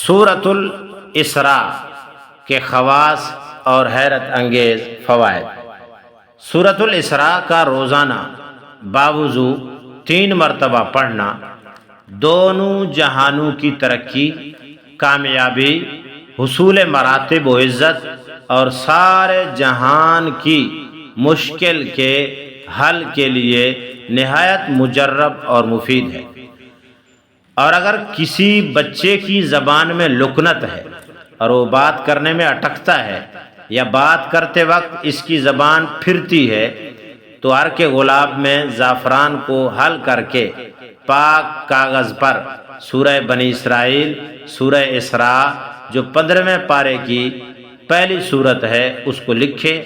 سورۃ الاسراء کے خواص اور حیرت انگیز فوائد۔ سورۃ الاسراء کا روزانہ باوضو 3 مرتبہ پڑھنا دونوں جہانوں کی ترقی، کامیابی، حصول مراتب و عزت اور سارے جہان کی مشکل کے حل کے لیے نہایت مجرب اور مفید ہے۔ اور اگر کسی بچے کی زبان میں لکنت ہے اور وہ بات کرنے میں اٹکتا ہے یا بات کرتے وقت اس کی زبان پھرتی ہے تو عرق گلاب میں زعفران کو حل کر کے پاک کاغذ پر سورہ بنی اسرائیل، سورہ اسراء جو 15ویں پارے کی پہلی سورت ہے اس کو لکھے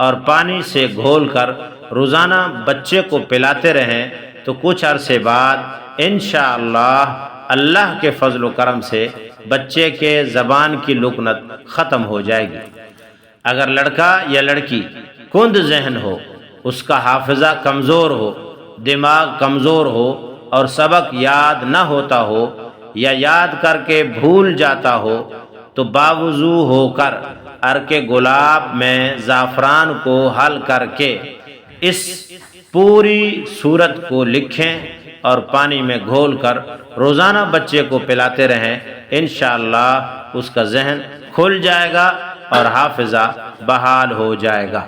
اور پانی سے گھول کر روزانہ بچے کو پلاتے رہیں تو کچھ عرصے بعد انشاءاللہ اللہ کے فضل و کرم سے بچے کے زبان کی لکنت ختم ہو جائے گی۔ اگر لڑکا یا لڑکی کند ذہن ہو، اس کا حافظہ کمزور ہو، دماغ کمزور ہو اور سبق یاد نہ ہوتا ہو یا یاد کر کے بھول جاتا ہو تو باوضو ہو کر عرق گلاب میں زعفران کو حل کر کے اس پوری سورت کو لکھیں اور پانی میں گھول کر روزانہ بچے کو پلاتے رہیں، انشاءاللہ اس کا ذہن کھل جائے گا اور حافظہ بحال ہو جائے گا۔